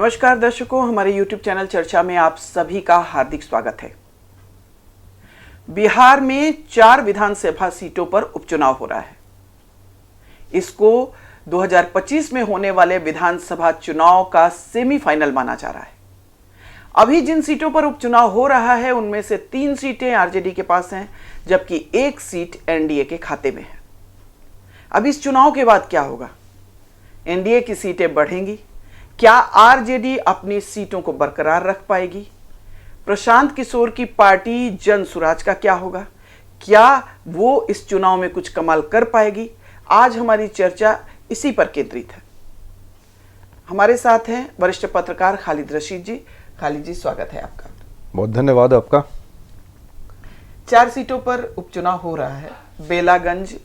नमस्कार दर्शकों, हमारे YouTube चैनल चर्चा में आप सभी का हार्दिक स्वागत है। बिहार में 4 विधानसभा सीटों पर उपचुनाव हो रहा है। इसको 2025 में होने वाले विधानसभा चुनाव का सेमीफाइनल माना जा रहा है। अभी जिन सीटों पर उपचुनाव हो रहा है उनमें से 3 सीटें आरजेडी के पास हैं, जबकि 1 सीट एनडीए के खाते में है। अब इस चुनाव के बाद क्या होगा? एनडीए की सीटें बढ़ेंगी? क्या आरजेडी अपनी सीटों को बरकरार रख पाएगी? प्रशांत किशोर की पार्टी जन सुराज का क्या होगा? क्या वो इस चुनाव में कुछ कमाल कर पाएगी? आज हमारी चर्चा इसी पर केंद्रित है। हमारे साथ हैं वरिष्ठ पत्रकार खालिद रशीद जी। खालिद जी, स्वागत है आपका। बहुत धन्यवाद आपका। 4 सीटों पर उपचुनाव हो रहा है। बेलागंज,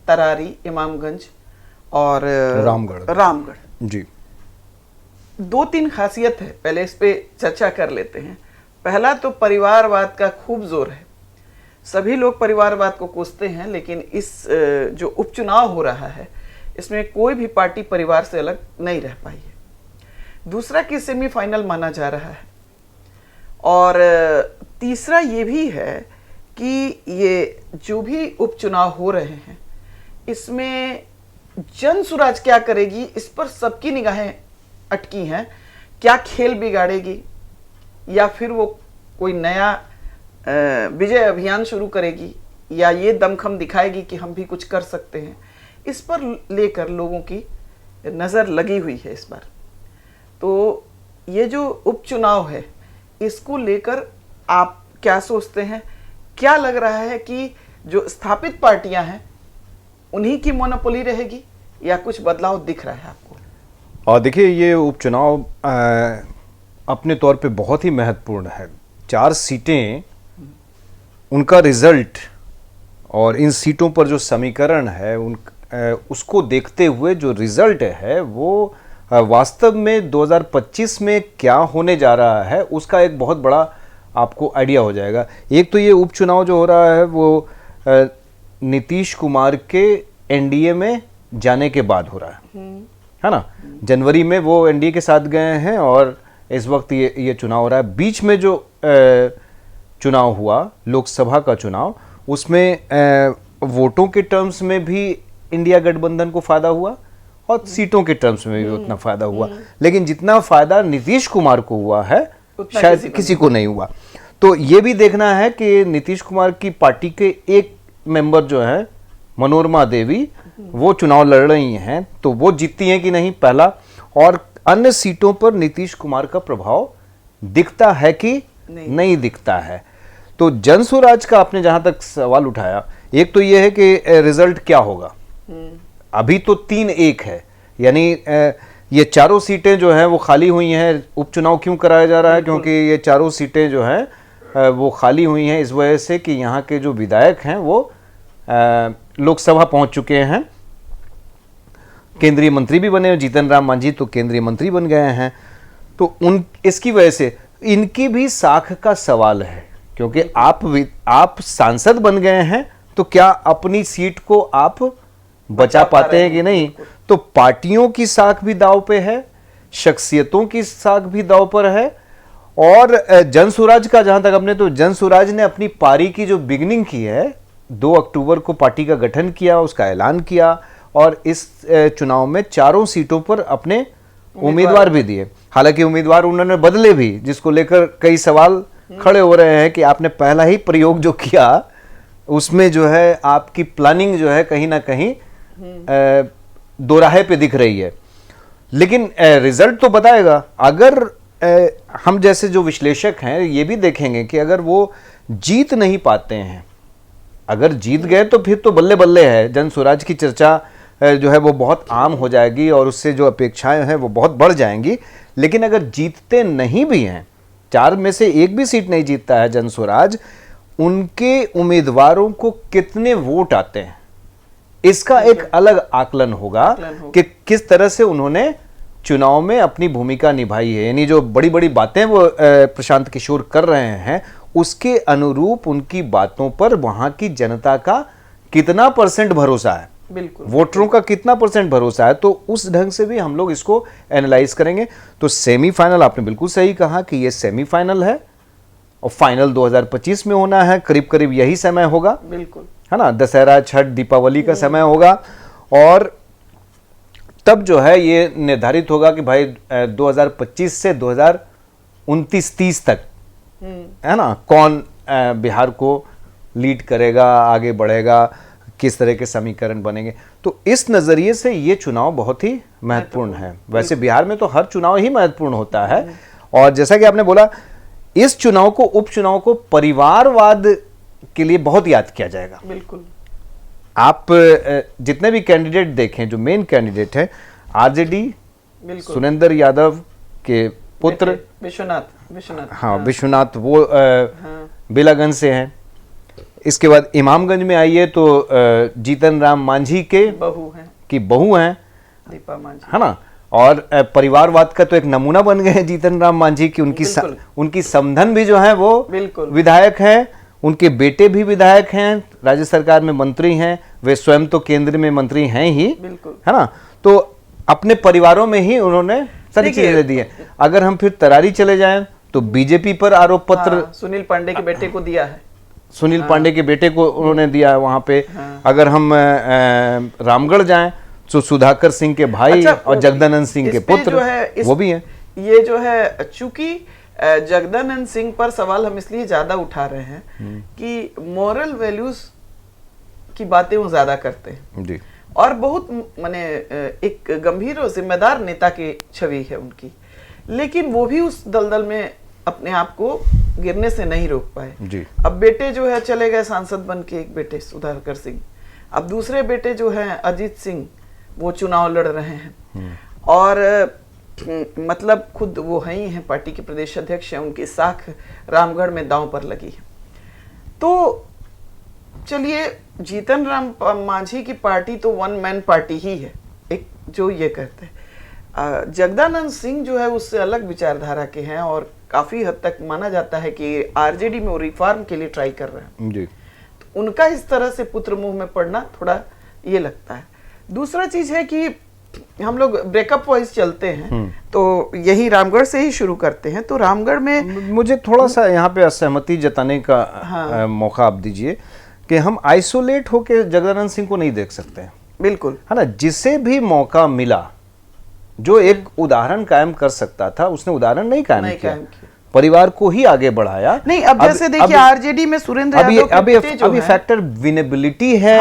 तरारी, इमामगंज और रामगढ़ जी। 2-3 खासियत है, पहले इस पे चर्चा कर लेते हैं। पहला तो परिवारवाद का खूब जोर है। सभी लोग परिवारवाद को कोसते हैं, लेकिन इस जो उपचुनाव हो रहा है इसमें कोई भी पार्टी परिवार से अलग नहीं रह पाई है। दूसरा कि सेमीफाइनल माना जा रहा है, और तीसरा ये भी है कि ये जो भी उपचुनाव हो रहे हैं इसमें जन सुराज क्या करेगी, इस पर सबकी निगाहें अटकी हैं। क्या खेल बिगाड़ेगी या फिर वो कोई नया विजय अभियान शुरू करेगी, या ये दमखम दिखाएगी कि हम भी कुछ कर सकते हैं? इस पर लेकर लोगों की नज़र लगी हुई है इस बार। तो ये जो उपचुनाव है इसको लेकर आप क्या सोचते हैं? क्या लग रहा है कि जो स्थापित पार्टियां हैं उन्हीं की मोनोपोली रहेगी या कुछ बदलाव दिख रहा है आपको? और देखिए, ये उपचुनाव अपने तौर पे बहुत ही महत्वपूर्ण है। 4 सीटें, उनका रिजल्ट और इन सीटों पर जो समीकरण है उसको देखते हुए जो रिजल्ट है वो वास्तव में 2025 में क्या होने जा रहा है उसका एक बहुत बड़ा आपको आइडिया हो जाएगा। एक तो ये उपचुनाव जो हो रहा है वो नीतीश कुमार के एनडीए में जाने के बाद हो रहा है ना। जनवरी में वो एनडीए के साथ गए हैं और इस वक्त ये चुनाव हो रहा है। बीच में जो चुनाव हुआ, लोकसभा का चुनाव, उसमें वोटों के टर्म्स में भी इंडिया गठबंधन को फायदा हुआ और सीटों के टर्म्स में भी उतना फायदा हुआ, लेकिन जितना फायदा नीतीश कुमार को हुआ है शायद किसी को नहीं हुआ। तो ये भी देखना है कि नीतीश कुमार की पार्टी के एक मेंबर जो है मनोरमा देवी, वो चुनाव लड़ रही हैं, तो वो जीतती हैं कि नहीं, पहला। और अन्य सीटों पर नीतीश कुमार का प्रभाव दिखता है कि नहीं दिखता है। तो जन स्वराज का आपने जहां तक सवाल उठाया, एक तो ये है कि रिजल्ट क्या होगा। अभी तो 3-1 है, यानी ये चारों सीटें जो हैं वो खाली हुई हैं। उपचुनाव क्यों कराया जा रहा है? क्योंकि ये चारों सीटें जो हैं वो खाली हुई हैं इस वजह से कि यहाँ के जो विधायक हैं वो लोकसभा पहुंच चुके हैं। केंद्रीय मंत्री भी बने, जीतन राम मांझी तो केंद्रीय मंत्री बन गए हैं। तो इसकी वजह से इनकी भी साख का सवाल है, क्योंकि आप सांसद बन गए हैं तो क्या अपनी सीट को आप बचा पाते हैं कि नहीं? तो पार्टियों की साख भी दांव पे है, शख्सियतों की साख भी दांव पर है। और जन सुराज का जहां तक अपने, तो जन सुराज ने अपनी पारी की जो बिगिनिंग की है, 2 अक्टूबर को पार्टी का गठन किया, उसका ऐलान किया और इस चुनाव में 4 सीटों पर अपने उम्मीदवार भी दिए। हालांकि उम्मीदवार उन्होंने बदले भी, जिसको लेकर कई सवाल खड़े हो रहे हैं कि आपने पहला ही प्रयोग जो किया उसमें जो है आपकी प्लानिंग जो है कहीं ना कहीं दोराहे पे दिख रही है। लेकिन रिजल्ट तो बताएगा। अगर हम जैसे जो विश्लेषक हैं ये भी देखेंगे कि अगर वो जीत नहीं पाते हैं, अगर जीत गए तो फिर तो बल्ले बल्ले है। जन स्वराज की चर्चा जो है वो बहुत आम हो जाएगी और उससे जो अपेक्षाएं हैं वो बहुत बढ़ जाएंगी। लेकिन अगर जीतते नहीं भी हैं, 4 में से 1 भी सीट नहीं जीतता है जन स्वराज, उनके उम्मीदवारों को कितने वोट आते हैं इसका एक अलग आकलन होगा कि किस तरह से उन्होंने चुनाव में अपनी भूमिका निभाई है। यानी जो बड़ी बड़ी बातें वो प्रशांत किशोर कर रहे हैं उसके अनुरूप उनकी बातों पर वहां की जनता का कितना % भरोसा है। बिल्कुल। वोटरों का कितना % भरोसा है, तो उस ढंग से भी हम लोग इसको एनालाइज करेंगे। तो सेमीफाइनल आपने बिल्कुल सही कहा कि ये सेमीफाइनल है और फाइनल 2025 में होना है, करीब करीब यही समय होगा, बिल्कुल, है ना, दशहरा छठ दीपावली का समय होगा। और तब जो है ये निर्धारित होगा कि भाई 2025 से 2029-30 तक, है ना, कौन बिहार को लीड करेगा, आगे बढ़ेगा, किस तरह के समीकरण बनेंगे। तो इस नजरिए से ये चुनाव बहुत ही महत्वपूर्ण है। वैसे बिहार में तो हर चुनाव ही महत्वपूर्ण होता है, और जैसा कि आपने बोला, इस चुनाव को, उपचुनाव को परिवारवाद के लिए बहुत याद किया जाएगा। बिल्कुल। आप जितने भी कैंडिडेट देखें, जो मेन कैंडिडेट है आरजेडी, सुरेंद्र यादव के पुत्र विश्वनाथ, हाँ, विश्वनाथ, वो बेलागंज से हैं। इसके बाद इमामगंज में आइए तो जीतन राम मांझी के बहू हैं दीपा मांझी, है ना। और परिवारवाद का तो एक नमूना बन गए हैं जीतन राम मांझी की। उनकी समधन भी जो है वो विधायक हैं, उनके बेटे भी विधायक हैं, राज्य सरकार में मंत्री हैं, वे स्वयं तो केंद्र में मंत्री हैं ही, है ना। तो अपने परिवारों में ही उन्होंने सारी चीजें दी है। अगर हम फिर तरारी चले जाएं तो बीजेपी पर आरोप पत्र सुनील पांडे के बेटे को दिया है, सुनील पांडे के बेटे को उन्होंने दिया है वहां पे। अगर हम रामगढ़ जाएं तो सुधाकर सिंह के भाई और जगदानंद सिंह के पुत्र वो भी हैं। ये जो है, चूंकि जगदानंद सिंह पर सवाल हम इसलिए ज्यादा उठा रहे हैं कि मॉरल वैल्यूज की बातें वो ज्यादा करते हैं जी, और बहुत माने एक गंभीर और जिम्मेदार नेता की छवि है उनकी, लेकिन वो भी उस दलदल में अपने आप को गिरने से नहीं रोक पाए जी। अब बेटे जो है चले गए सांसद बन के, एक बेटे सुधाकर सिंह, अब दूसरे बेटे जो हैं अजीत सिंह, वो चुनाव लड़ रहे हैं, और मतलब खुद वो हैं ही हैं, पार्टी के प्रदेश अध्यक्ष हैं, उनकी साख रामगढ़ में दांव पर लगी है। तो चलिए, जीतन राम मांझी की पार्टी तो वन मैन पार्टी ही है, एक जो ये कहते हैं। जगदानंद सिंह जो है उससे अलग विचारधारा के हैं, और काफी हद तक माना जाता है कि आरजेडी में वो रिफॉर्म के लिए ट्राई कर रहे हैं जी। तो उनका इस तरह से पुत्र मुंह में पड़ना थोड़ा ये लगता है। दूसरा चीज है कि हम लोग ब्रेकअप वाइज चलते हैं, तो यही रामगढ़ से ही शुरू करते हैं। तो रामगढ़ में मुझे थोड़ा सा यहाँ पे असहमति जताने का मौका आप दीजिए कि हम आइसोलेट होकर जगदानंद सिंह को नहीं देख सकते हैं। बिल्कुल, है ना, जिसे भी मौका मिला, जो एक उदाहरण कायम कर सकता था, उसने उदाहरण नहीं कायम किया, परिवार को ही आगे बढ़ाया। नहीं, अब जैसे देखिए आरजेडी में सुरेंद्र यादव के बेटे जो अभी फैक्टर विनेबिलिटी है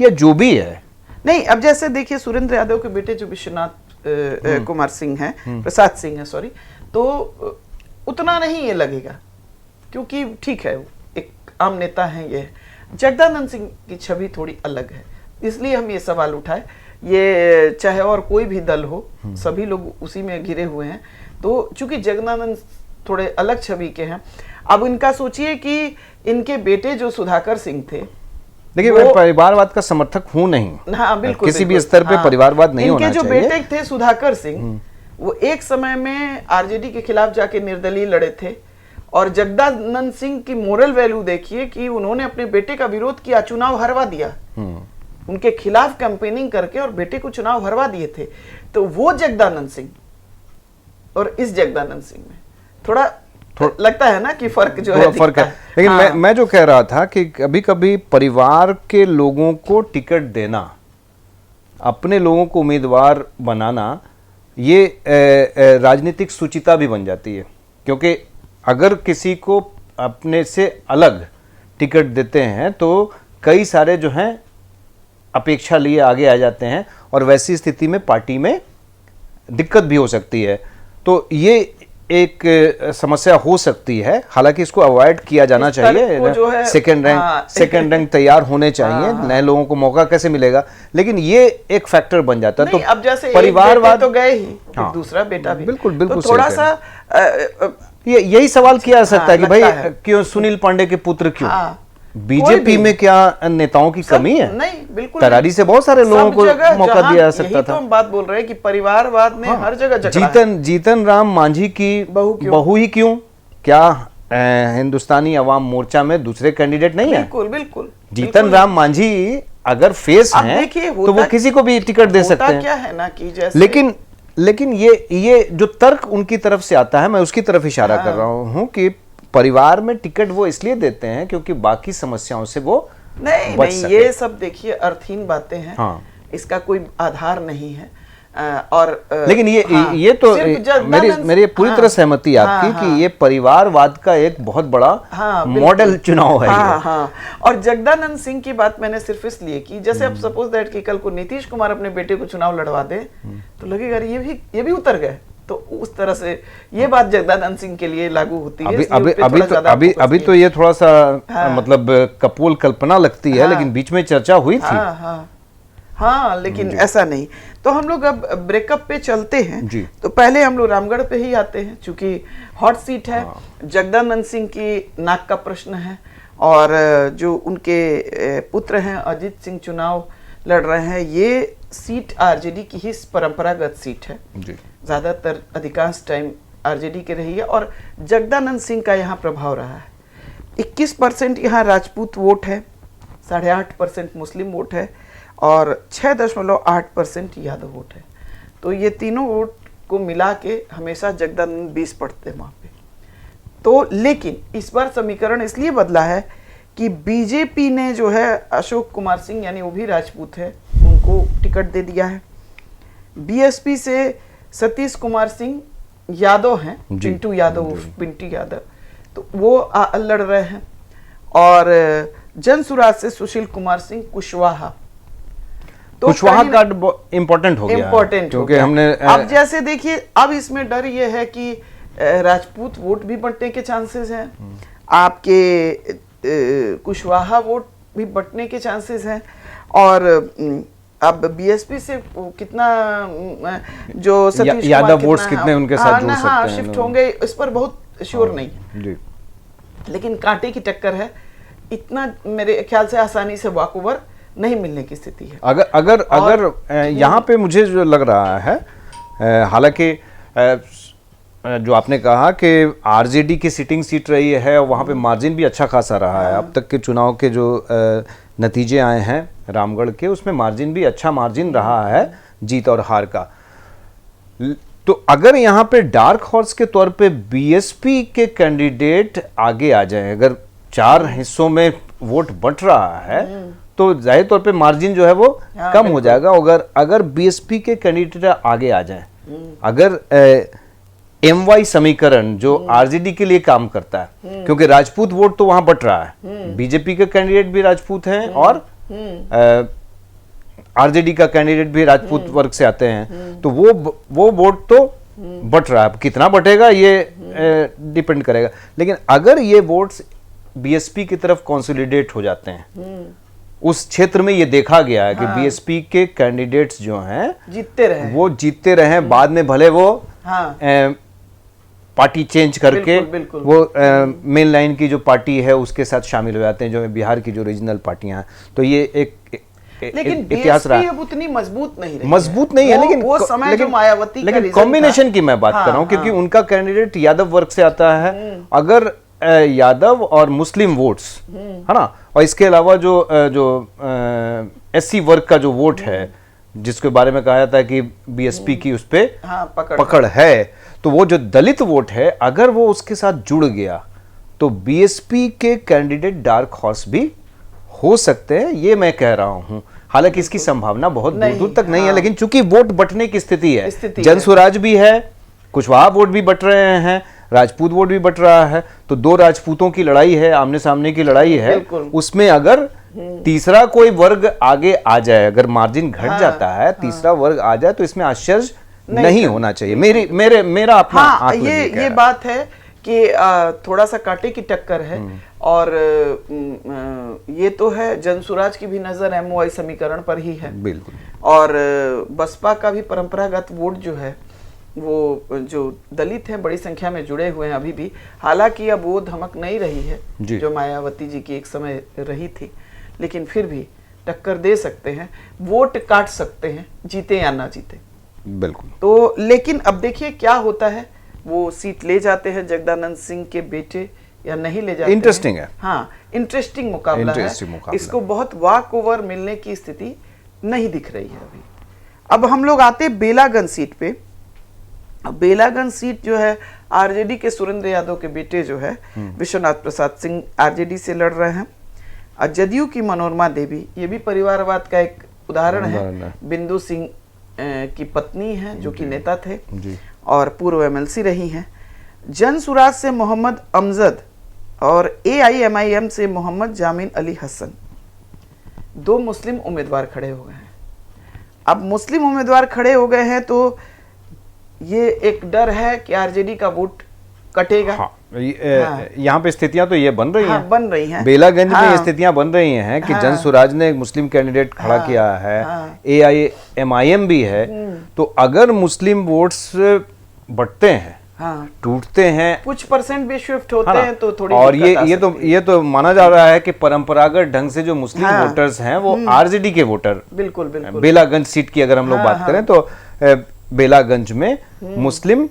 या जो भी है, नहीं, अब जैसे देखिए सुरेंद्र यादव के बेटे जो विश्वनाथ कुमार सिंह हैं, प्रसाद सिंह है, सॉरी, तो उतना नहीं ये लगेगा, क्योंकि ठीक है एक आम नेता है। ये जगदानंद सिंह की छवि थोड़ी अलग है, इसलिए हम ये सवाल उठाए। ये चाहे और कोई भी दल हो, सभी लोग उसी में घिरे हुए हैं। तो चूंकि जगदानंद थोड़े अलग छवि के हैं, अब इनका सोचिए कि इनके बेटे जो सुधाकर सिंह थे, देखिए मैं परिवारवाद का समर्थक हूं नहीं, हाँ बिल्कुल, किसी भी स्तर पे परिवारवाद नहीं होना चाहिए। इनके जो बेटे थे सुधाकर सिंह, वो एक समय में आरजेडी के खिलाफ जाके निर्दलीय लड़े थे, और जगदानंद सिंह की मोरल वैल्यू देखिए कि उन्होंने अपने बेटे का विरोध किया, चुनाव हरवा दिया, उनके खिलाफ कैंपेनिंग करके और बेटे को चुनाव हरवा दिए थे। तो वो जगदानंद सिंह और इस जगदानंद सिंह में थोड़ा लगता है ना कि फर्क जो है, फर्क है। लेकिन मैं जो कह रहा था कि कभी कभी परिवार के लोगों को टिकट देना, अपने लोगों को उम्मीदवार बनाना, ये राजनीतिक सुचिता भी बन जाती है। क्योंकि अगर किसी को अपने से अलग टिकट देते हैं तो कई सारे जो हैं अपेक्षा लिए आगे आ जाते हैं, और वैसी स्थिति में पार्टी में दिक्कत भी हो सकती है। तो ये एक समस्या हो सकती है, हालांकि इसको अवॉइड किया जाना चाहिए। सेकंड रैंक तैयार होने चाहिए, नए लोगों को मौका कैसे मिलेगा, लेकिन ये एक फैक्टर बन जाता है। तो अब जैसे परिवारवाद तो गए ही, दूसरा बेटा भी, बिल्कुल बिल्कुल तो थोड़ा सा यही सवाल किया जा सकता है कि भाई क्यों सुनील पांडे के पुत्र क्यों? बीजेपी में क्या नेताओं की कमी है? नहीं, बिल्कुल तरारी से बहुत सारे लोगों को मौका दिया जा सकता था। तो हम बात बोल रहे हैं कि परिवारवाद में हर जगह झगड़ा है। जीतन राम मांझी की बहू ही क्यों? क्या हिंदुस्तानी अवाम मोर्चा में दूसरे कैंडिडेट नहीं है? बिल्कुल बिल्कुल। जीतन राम मांझी अगर फेस अब हैं देखिए, तो वो होता- किसी को भी टिकट दे सकते होता हैं। क्या है ना कि जैसे लेकिन ये जो तर्क उनकी तरफ से आता है, मैं उसकी तरफ इशारा कर रहा हूं कि परिवार में टिकट वो इसलिए देते हैं क्योंकि बाकी समस्याओं से वो नहीं बच नहीं, सके। ये सब देखिए अर्थहीन बातें हैं। हाँ। इसका कोई आधार नहीं है। और लेकिन हाँ, ये तो सिर्फ मेरी पूरी हाँ, तरह सहमति है आपकी कि ये परिवारवाद का एक बहुत बड़ा हाँ, बिल्कुल। मॉडल चुनाव है हाँ ये। हाँ। और जगदानंद सिंह की बात मैंने सिर्फ इसलिए की, जैसे अब सपोज दैट कि कल को नीतीश कुमार अपने बेटे को चुनाव लड़वा दे तो लगेगा अरे ये भी उतर गए, तो उस तरह से ये बात जगदानंद सिंह के लिए लागू होती है। अभी तो ये थोड़ा सा मतलब कपोल कल्पना लगती है, लेकिन बीच में चर्चा हुई थी। हाँ, लेकिन ऐसा नहीं। तो हम लोग अब ब्रेकअप पे चलते हैं जी। तो पहले हम लोग रामगढ़ पे ही आते हैं, चूंकि हॉट सीट है। जगदानंद सिंह की नाक का प्रश्न है, और जो उनके पुत्र हैं अजीत सिंह चुनाव लड़ रहे हैं। ये सीट आरजेडी की ही परंपरागत सीट है जी। ज्यादातर अधिकांश टाइम आरजेडी के रही है, और जगदानंद सिंह का यहाँ प्रभाव रहा है। 21% यहाँ राजपूत वोट है, 8.5% मुस्लिम वोट है, और 6.8% यादव वोट है। तो ये तीनों वोट को मिला के हमेशा जगदानंद 20 पड़ते हैं वहाँ पे। तो लेकिन इस बार समीकरण इसलिए बदला है कि बीजेपी ने जो है अशोक कुमार सिंह, यानी वो भी राजपूत है, उनको टिकट दे दिया है। बीएसपी से सतीश कुमार सिंह यादव हैं, पिंटू यादव, पिंटी यादव, तो वो लड़ रहे हैं। और जनसुराज से सुशील कुमार सिंह कुशवाहा, तो कुशवाहा का इम्पोर्टेंट हो गया, क्योंकि हमने अब जैसे देखिए, अब इसमें डर ये है कि राजपूत वोट भी बंटने के चांसेस हैं, आपके कुशवाहा वोट भी बंटने के चांसेस हैं, और अब बीएसपी से कितना जो सतीश यादव वोट्स कितने उनके साथ जुड़ सकते हैं, शिफ्ट होंगे, इस पर बहुत श्योर नहीं है जी। लेकिन कांटे की टक्कर है, इतना मेरे ख्याल से आसानी से वॉकओवर नहीं मिलने की स्थिति है। अगर यहाँ पे मुझे जो लग रहा है, हालांकि जो आपने कहा कि आरजेडी की सिटिंग सीट रही है, वहाँ पे मार्जिन भी अच्छा खासा रहा है। अब तक के चुनाव के जो नतीजे आए हैं रामगढ़ के, उसमें मार्जिन भी अच्छा मार्जिन रहा है जीत और हार का। तो अगर यहाँ पे डार्क हॉर्स के तौर पे बीएसपी के कैंडिडेट आगे आ जाएं, अगर 4 हिस्सों में वोट बंट रहा है तो जाहिर तौर पे मार्जिन जो है वो कम हो जाएगा। अगर बीएसपी के कैंडिडेट आगे आ जाएं, अगर एमवाई समीकरण जो आरजेडी के लिए काम करता है, क्योंकि राजपूत वोट तो वहां बट रहा है, बीजेपी के कैंडिडेट भी राजपूत हैं और आरजेडी का कैंडिडेट भी राजपूत वर्ग से आते हैं, तो वो वोट तो बट रहा है। कितना बटेगा ये डिपेंड करेगा, लेकिन अगर ये वोट्स बीएसपी की तरफ कंसोलिडेट हो जाते हैं, उस क्षेत्र में ये देखा गया है कि बीएसपी के कैंडिडेट्स जो हैं वो जीतते रहे, बाद में भले वो पार्टी चेंज करके बिल्कुल। वो मेन लाइन की जो पार्टी है उसके साथ शामिल हो जाते हैं, जो बिहार की जो रीजनल पार्टियां हैं। तो ये एक लेकिन इतिहास रहा है। अब उतनी मजबूत नहीं है, लेकिन वो समय जो मायावती का लेकिन कॉम्बिनेशन की मैं बात कर रहा हूं, क्योंकि उनका कैंडिडेट यादव वर्ग से आता है। अगर यादव और मुस्लिम वोट्स है ना, और इसके अलावा जो एससी वर्ग का जो वोट है, जिसके बारे में कहा जाता है कि बीएसपी की उस पे पकड़ है, तो वो जो दलित वोट है, अगर वो उसके साथ जुड़ गया तो बीएसपी के कैंडिडेट डार्क हॉर्स भी हो सकते हैं, ये मैं कह रहा हूं। हालांकि इसकी संभावना बहुत दूर दूर तक नहीं है, लेकिन चूंकि वोट बटने की स्थिति है, जनसुराज भी है, कुशवाहा वोट भी बट रहे हैं, राजपूत वोट भी बट रहा है, तो 2 राजपूतों की लड़ाई है, आमने सामने की लड़ाई है। उसमें अगर तीसरा कोई वर्ग आगे आ जाए, अगर मार्जिन घट जाता है, तीसरा वर्ग आ जाए, तो इसमें आश्चर्य नहीं होना चाहिए। मेरा अपना ये बात है कि थोड़ा सा कांटे की टक्कर है। और ये तो है, जनसुराज की भी नजर एमओआई समीकरण पर ही है, बिल्कुल। और बसपा का भी परंपरागत वोट जो है, वो जो दलित हैं बड़ी संख्या में जुड़े हुए हैं अभी भी। हालांकि अब वो धमक नहीं रही है जो मायावती जी की एक समय रही थी, लेकिन फिर भी टक्कर दे सकते हैं, वोट काट सकते हैं, जीते या ना जीते। बिल्कुल। तो लेकिन अब देखिए क्या होता है। वो सीट ले जाते हैं जगदानंद सिंह के बेटे या नहीं ले जाते इंटरेस्टिंग हैं। है। हाँ, इंटरेस्टिंग मुकाबला Interesting है। मुकाबला। इसको बहुत वॉक ओवर मिलने की स्थिति नहीं दिख रही है अभी। अब हम लोग आते बेलागंज सीट पे। अब बेलागंज सीट जो है आरजेडी के सुरेंद्र यादव के बेटे जो है विश्वनाथ प्रसाद सिंह आरजेडी से लड़ रहे हैं। और जदयू की मनोरमा देवी, ये भी परिवारवाद का एक उदाहरण है। बिंदु सिंह की पत्नी है जो कि नेता थे जी। और पूर्व एमएलसी रही हैं। जन सुराज से मोहम्मद अमजद और AIMIM से मोहम्मद जामिन अली हसन, 2 मुस्लिम उम्मीदवार खड़े हो गए हैं। अब मुस्लिम उम्मीदवार खड़े हो गए हैं तो ये एक डर है कि आरजेडी का वोट कटेगा। हाँ, यहाँ पे स्थितियां तो ये बन रही हाँ, हैं। बन रही हैं। बेलागंज में हाँ, ये स्थितियां बन रही हैं कि जन सुराज ने एक मुस्लिम कैंडिडेट खड़ा किया है, AIMIM भी है। तो अगर मुस्लिम वोट्स बढ़ते हैं, हाँ, टूटते हैं, कुछ परसेंट भी शिफ्ट होते है ना? हैं तो थोड़ी और दिक्कत आ सकती है। ये तो माना जा रहा है कि परंपरागत ढंग से जो मुस्लिम हाँ, वोटर्स हैं वो आरजेडी के वोटर। बिल्कुल बिल्कुल। बेलागंज सीट की अगर हम लोग बात करें तो बेलागंज में मुस्लिम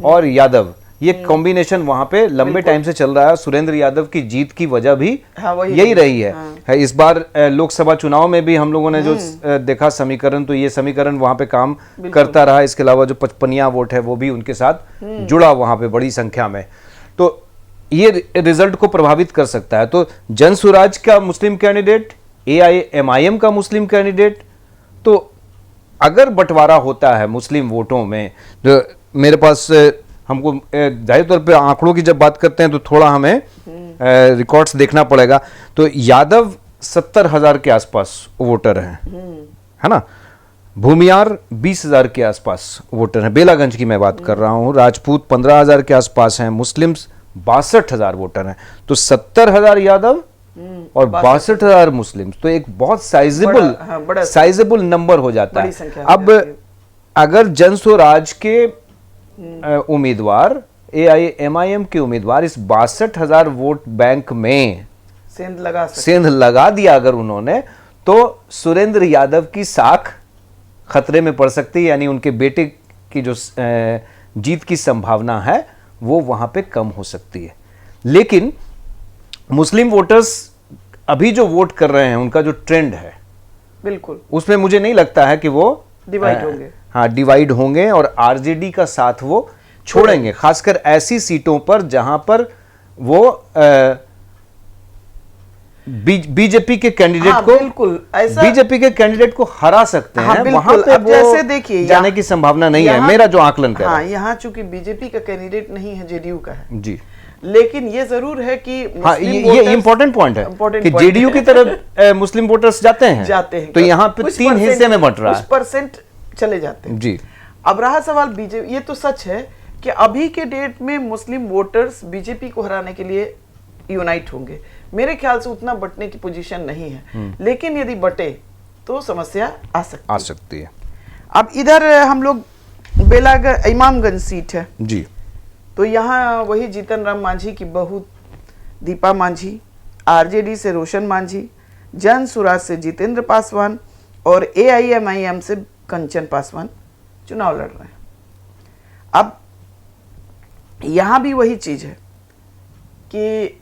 और यादव, ये कॉम्बिनेशन वहां पे लंबे टाइम से चल रहा है। सुरेंद्र यादव की जीत की वजह भी हाँ, वही यही रही है। इस बार लोकसभा चुनाव में भी हम लोगों ने जो देखा समीकरण, तो ये समीकरण वहां पे काम करता रहा। इसके अलावा जो 55 वोट है वो भी उनके साथ जुड़ा वहां पे बड़ी संख्या में, तो ये रिजल्ट को प्रभावित कर सकता है। तो जन सुराज का मुस्लिम कैंडिडेट, AIMIM का मुस्लिम कैंडिडेट, तो अगर बंटवारा होता है मुस्लिम वोटों में, जो मेरे पास हमको जाहिर तौर पे आंकड़ों की जब बात करते हैं तो थोड़ा हमें रिकॉर्ड्स देखना पड़ेगा। तो यादव 70,000 के आसपास वोटर हैं, है ना। भूमियार 20,000 के आसपास वोटर हैं। बेलागंज की मैं बात कर रहा हूं। राजपूत 15,000 के आसपास हैं। मुस्लिम्स 62,000 वोटर हैं। तो 70,000 यादव और 62,000 मुस्लिम, तो एक बहुत साइजेबल नंबर हो जाता है। अब अगर जन स्वराज के उम्मीदवार, AIMIM के उम्मीदवार इस 62,000 वोट बैंक में सेंध लगा दिया अगर उन्होंने, तो सुरेंद्र यादव की साख खतरे में पड़ सकती है। यानी उनके बेटे की जो जीत की संभावना है वो वहां पे कम हो सकती है। लेकिन मुस्लिम वोटर्स अभी जो वोट कर रहे हैं, उनका जो ट्रेंड है, बिल्कुल उसमें उसमें मुझे नहीं लगता है कि वो डिवाइड होंगे। हाँ, डिवाइड होंगे और आरजेडी का साथ वो छोड़ेंगे, खासकर ऐसी सीटों पर जहां पर वो बीजेपी के कैंडिडेट हाँ, को, बिल्कुल ऐसा बीजेपी के कैंडिडेट को हरा सकते हाँ, हैं। वहां पे अब जैसे देखिए जाने की संभावना नहीं है, मेरा जो आकलन कह रहा हाँ, है। यहाँ चूंकि बीजेपी का कैंडिडेट नहीं है, जेडीयू का है जी, लेकिन ये जरूर है कि हाँ, ये इंपॉर्टेंट पॉइंट है कि जेडीयू की तरफ मुस्लिम वोटर्स जाते हैं, तो यहाँ पे 3 हिस्से में बंट रहा है, कुछ परसेंट चले जाते हैं। जी। अब रहा सवाल बीजेपी, ये तो सच है कि अभी के डेट में मुस्लिम वोटर्स बीजेपी को हराने के लिए यूनाइट होंगे। मेरे ख्याल से उतना बटने की पोजीशन नहीं है, लेकिन यदि बटे तो समस्या आ सकती है। अब इधर हम लोग इमामगंज सीट है जी, तो यहाँ वही जीतन राम मांझी की बहू दीपा मांझी, आरजेडी से रोशन मांझी, जन सुराज से जितेंद्र पासवान और AIMIM से कंचन पासवान चुनाव लड़ रहे हैं। अब यहाँ भी वही चीज है कि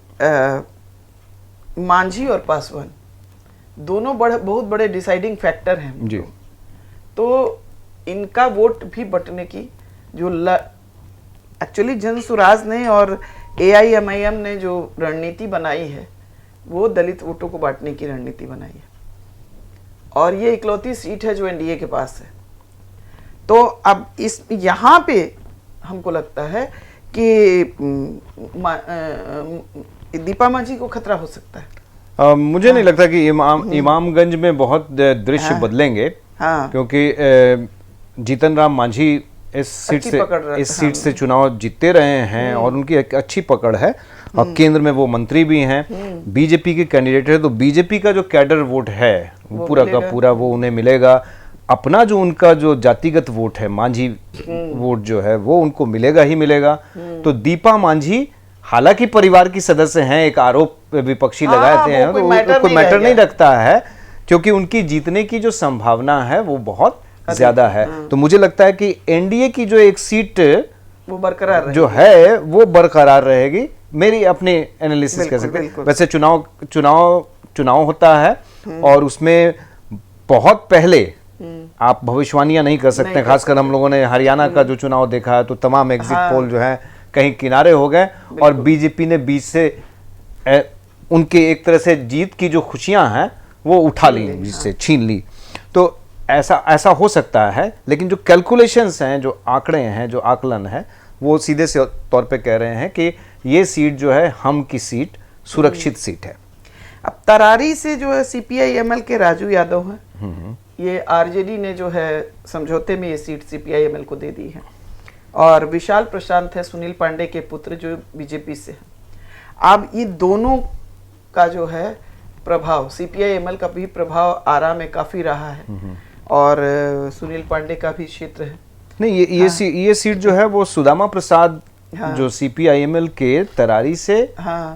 मांझी और पासवान दोनों बहुत बड़े डिसाइडिंग फैक्टर हैं जी। तो इनका वोट भी बटने की जो एक्चुअली जन सुराज ने और AIMIM ने जो रणनीति बनाई है वो दलित वोटों को बांटने की रणनीति बनाई है, और ये इकलौती सीट है जो एनडीए के पास है। तो अब इस यहाँ पे हमको लगता है कि दीपा मांझी को खतरा हो सकता है। मुझे नहीं लगता कि इमामगंज में बहुत दृश्य बदलेंगे, क्योंकि जीतन राम मांझी इस सीट से चुनाव जीतते रहे हैं और उनकी एक अच्छी पकड़ है, और केंद्र में वो मंत्री भी हैं, बीजेपी के कैंडिडेट है। तो बीजेपी का जो कैडर वोट है वो पूरा का पूरा वो उन्हें मिलेगा। अपना जो उनका जो जातिगत वोट है, मांझी वोट जो है, वो उनको मिलेगा ही मिलेगा। तो दीपा मांझी हालांकि परिवार की सदस्य हैं, एक आरोप विपक्षी लगाते हैं, तो कोई मैटर नहीं रखता है, क्योंकि उनकी जीतने की जो संभावना है वो बहुत ज्यादा है। तो मुझे लगता है कि एनडीए की जो एक सीट वो बरकरार जो है वो बरकरार रहेगी, मेरी अपनी एनालिसिस कह बिल्कुल, सकते हैं। बिल्कुल। वैसे चुनाव होता है और उसमें बहुत पहले आप भविष्यवाणियां नहीं कर सकते। नहीं कर खासकर हम लोगों ने हरियाणा का जो चुनाव देखा है तो तमाम एग्जिट हाँ। पोल जो है कहीं किनारे हो गए और बीजेपी ने बीच से उनके एक तरह से जीत की जो खुशियां हैं वो उठा ली, बीच से छीन ली। तो ऐसा हो सकता है, लेकिन जो कैलकुलेशंस हैं, जो आंकड़े हैं, जो आकलन है, वो सीधे से तौर पे कह रहे हैं कि ये सीट जो है हम की सीट सुरक्षित सीट है। अब तरारी से जो है CPI-ML के राजू यादव हैं, ये आरजेडी ने जो है समझौते में ये सीट CPI-ML को दे दी है, और विशाल प्रशांत है सुनील पांडे के पुत्र जो बीजेपी से है। अब ये दोनों का जो है प्रभाव, CPI-ML का भी प्रभाव आरा में काफी रहा है और सुनील पांडे का भी क्षेत्र है। नहीं, ये सीट जो है वो सुदामा प्रसाद जो CPI-ML के तरारी से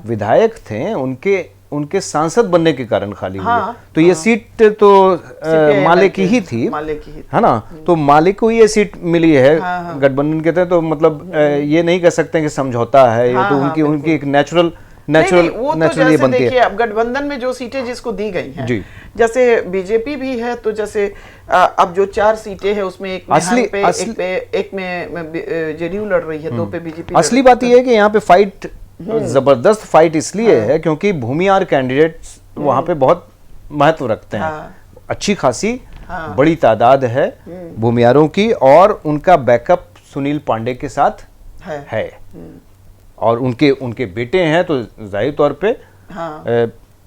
विधायक थे, उनके सांसद बनने के कारण खाली हुई है। तो ये सीट तो माले की ही थी, है ना। तो माले को ये सीट मिली है गठबंधन के तहत। तो मतलब ये नहीं कह सकते कि समझौता है, ये तो उनकी एक नेचुरल ये बनती है। देखिए अब गठबंधन में जो सीटें जिसको दी गई हैं, जैसे बीजेपी भी है, तो जैसे अब जो 4 सीटें हैं उसमें एक में जेडीयू लड़ रही है, 2 पे बीजेपी। असली बात यह है कि यहाँ पे फाइट, जबरदस्त फाइट इसलिए है क्योंकि भूमिहार कैंडिडेट्स वहां पे बहुत महत्व रखते हैं। अच्छी खासी बड़ी तादाद है भूमिहारों की, और उनका बैकअप सुनील पांडे के साथ है। और उनके बेटे हैं, तो जाहिर तौर पे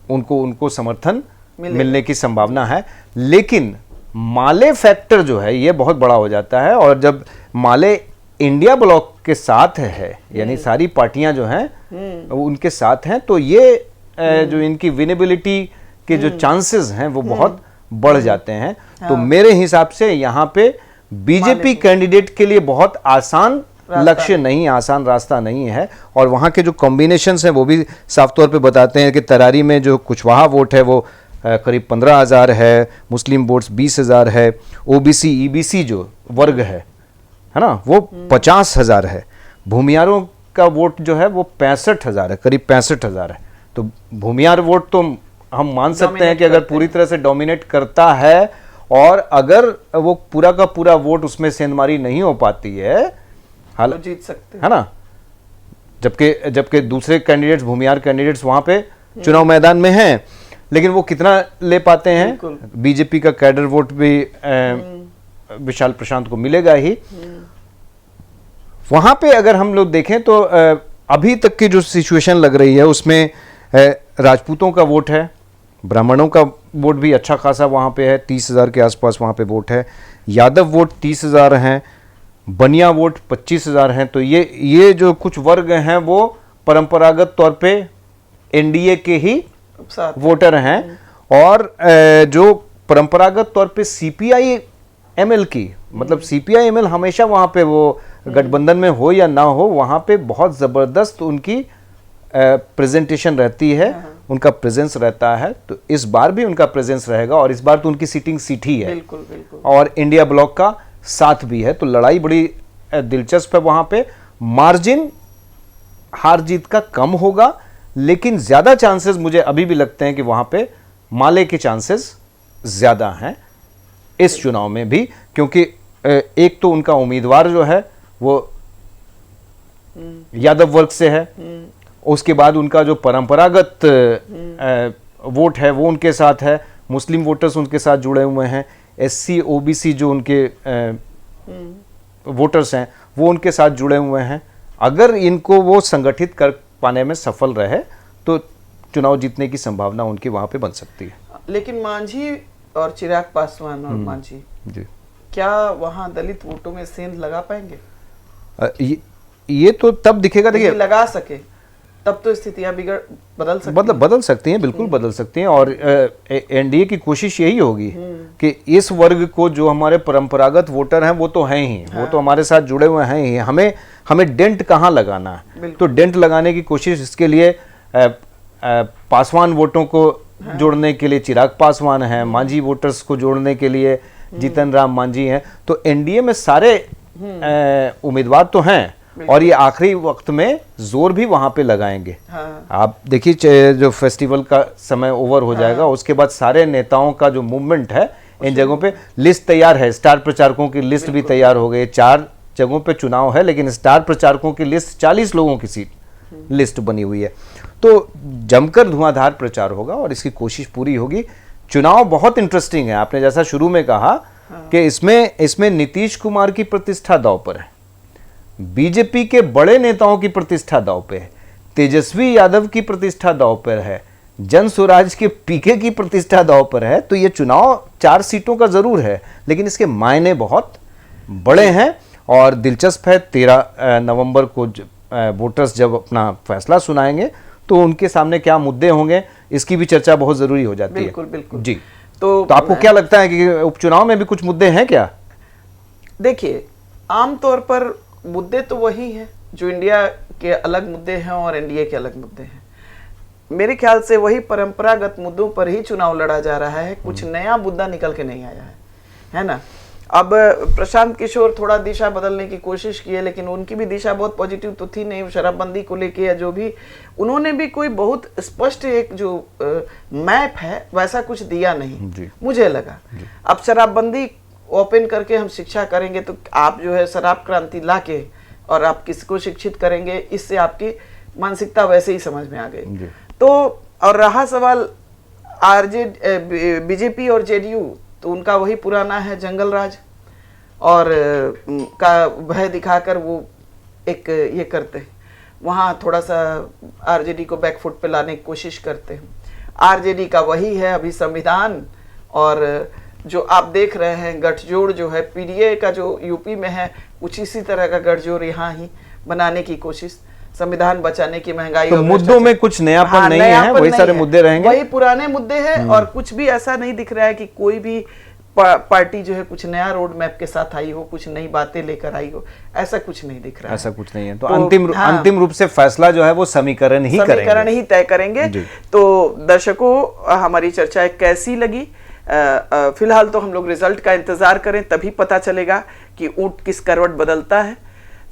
उनको समर्थन मिलने की संभावना है। लेकिन माले फैक्टर जो है ये बहुत बड़ा हो जाता है, और जब माले इंडिया ब्लॉक के साथ है, यानी सारी पार्टियां जो हैं उनके साथ हैं, तो ये जो इनकी विनेबिलिटी के जो चांसेस हैं वो बहुत बढ़ जाते हैं। तो मेरे हिसाब से यहाँ पे बीजेपी कैंडिडेट के लिए बहुत आसान लक्ष्य नहीं, आसान रास्ता नहीं है। और वहाँ के जो कॉम्बिनेशंस हैं वो भी साफ तौर पे बताते हैं कि तरारी में जो कुशवाहा वोट है वो करीब 15,000 है, मुस्लिम वोट्स 20,000 है, OBC EBC जो वर्ग है ना, वो 50,000 है। भूमिहारों का वोट जो है वो 65,000 है, करीब 65,000 है। तो भूमिहार वोट तो हम मान सकते हैं कि अगर पूरी तरह से डोमिनेट करता है, और अगर वो पूरा का पूरा वोट उसमें सेंधमारी नहीं हो पाती है, तो जीत सकते है ना। जबकि दूसरे कैंडिडेट्स, भूमिहार कैंडिडेट्स वहां पे चुनाव मैदान में हैं, लेकिन वो कितना ले पाते हैं। बीजेपी का कैडर वोट भी विशाल प्रशांत को मिलेगा ही। वहां पे अगर हम लोग देखें तो अभी तक की जो सिचुएशन लग रही है उसमें राजपूतों का वोट है, ब्राह्मणों का वोट भी अच्छा खासा वहां पे है, 30,000 के आसपास वहां पे वोट है। यादव वोट 30,000 हैं, बनिया वोट 25,000 हैं। तो ये जो कुछ वर्ग हैं वो परंपरागत तौर पे एनडीए के ही वोटर हैं, और जो परंपरागत तौर पे CPI-ML की, मतलब CPI-ML हमेशा वहां पे वो गठबंधन में हो या ना हो, वहां पे बहुत जबरदस्त उनकी प्रेजेंटेशन रहती है, उनका प्रेजेंस रहता है। तो इस बार भी उनका प्रेजेंस रहेगा, और इस बार तो उनकी सीटिंग सीट ही है। बिल्कुल, बिल्कुल। और इंडिया ब्लॉक का साथ भी है, तो लड़ाई बड़ी दिलचस्प है। वहां पे मार्जिन हार जीत का कम होगा, लेकिन ज्यादा चांसेस मुझे अभी भी लगते हैं कि वहां पे माले के चांसेस ज्यादा हैं इस चुनाव में भी, क्योंकि एक तो उनका उम्मीदवार जो है वो यादव वर्ग से है, उसके बाद उनका जो परंपरागत वोट है वो उनके साथ है, मुस्लिम वोटर्स उनके साथ जुड़े हुए हैं, SC OBC जो उनके वोटर्स हैं वो उनके साथ जुड़े हुए हैं। अगर इनको वो संगठित कर पाने में सफल रहे तो चुनाव जीतने की संभावना उनकी वहां पे बन सकती है। लेकिन मांझी और चिराग पासवान और मांझी जी, क्या वहां दलित वोटों में सेंध लगा पाएंगे? ये तो तब दिखेगा। देखिए, लगा सके तब तो स्थितियां बदल सकती हैं, बिल्कुल बदल सकती हैं। और एनडीए की कोशिश यही होगी कि इस वर्ग को, जो हमारे परंपरागत वोटर हैं वो तो हैं ही, वो तो हमारे साथ जुड़े हुए हैं ही, हमें डेंट कहाँ लगाना है। तो डेंट लगाने की कोशिश, इसके लिए पासवान वोटों को जोड़ने के लिए चिराग पासवान है, मांझी वोटर्स को जोड़ने के लिए जीतन राम मांझी हैं। तो एनडीए में सारे उम्मीदवार तो हैं, और ये आखिरी वक्त में जोर भी वहां पे लगाएंगे। हाँ। आप देखिए जो फेस्टिवल का समय ओवर हो जाएगा उसके बाद सारे नेताओं का जो मूवमेंट है इन जगहों पे लिस्ट तैयार है, स्टार प्रचारकों की लिस्ट भी तैयार हो गई। 4 जगहों पे चुनाव है लेकिन स्टार प्रचारकों की लिस्ट 40 लोगों की सीट लिस्ट बनी हुई है। तो जमकर धुआंधार प्रचार होगा और इसकी कोशिश पूरी होगी। चुनाव बहुत इंटरेस्टिंग है, आपने जैसा शुरू में कहा कि इसमें नीतीश कुमार की प्रतिष्ठा दांव पर है, बीजेपी के बड़े नेताओं की प्रतिष्ठा दांव पे है, तेजस्वी यादव की प्रतिष्ठा दांव पर है, जन स्वराज के पीके की प्रतिष्ठा दांव पर है। तो ये चुनाव 4 सीटों का जरूर है लेकिन इसके मायने बहुत बड़े हैं और दिलचस्प है। 13 नवंबर को वोटर्स जब अपना फैसला सुनाएंगे तो उनके सामने क्या मुद्दे होंगे इसकी भी चर्चा बहुत जरूरी हो जाती है। बिल्कुल बिल्कुल जी। तो आपको क्या लगता है कि उपचुनाव में भी कुछ मुद्दे हैं क्या? देखिए, आमतौर पर मुद्दे तो वही हैं जो इंडिया के अलग मुद्दे हैं और एनडीए के अलग मुद्दे हैं। मेरे ख्याल से वही परंपरागत मुद्दों पर ही चुनाव लड़ा जा रहा है, कुछ नया मुद्दा निकल के नहीं आया है ना। अब प्रशांत किशोर थोड़ा दिशा बदलने की कोशिश की है लेकिन उनकी भी दिशा बहुत पॉजिटिव तो थी नहीं, शराबबंदी को लेके या जो भी, उन्होंने भी कोई बहुत स्पष्ट एक जो मैप है वैसा कुछ दिया नहीं मुझे लगा। अब शराबबंदी ओपन करके हम शिक्षा करेंगे तो आप जो है शराब क्रांति लाके और आप किसको शिक्षित करेंगे, इससे आपकी मानसिकता वैसे ही समझ में आ गई। तो और रहा सवाल बीजेपी और जेडीयू, तो उनका वही पुराना है जंगल राज और का भय दिखाकर वो एक ये करते हैं, वहाँ थोड़ा सा आरजेडी को बैकफुट पे लाने की कोशिश करते हैं। आरजेडी का वही है अभी संविधान, और जो आप देख रहे हैं गठजोड़ जो है पीडीए का जो यूपी में है कुछ इसी तरह का गठजोड़ यहाँ ही बनाने की कोशिश, संविधान बचाने की, महंगाई। तो मुद्दों में कुछ नयापन नहीं है, वही सारे मुद्दे रहेंगे, वही पुराने मुद्दे हैं और कुछ भी ऐसा नहीं दिख रहा है कि कोई भी पार्टी जो है कुछ नया रोड मैप के साथ आई हो, कुछ नई बातें लेकर आई हो, ऐसा कुछ नहीं दिख रहा है। ऐसा कुछ नहीं है। तो अंतिम रूप से फैसला जो है वो समीकरण ही तय करेंगे। तो दर्शकों, हमारी चर्चा कैसी लगी? फिलहाल तो हम लोग रिजल्ट का इंतजार करें, तभी पता चलेगा कि ऊंट किस करवट बदलता है।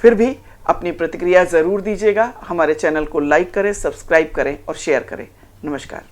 फिर भी अपनी प्रतिक्रिया जरूर दीजिएगा। हमारे चैनल को लाइक करें, सब्सक्राइब करें और शेयर करें। नमस्कार।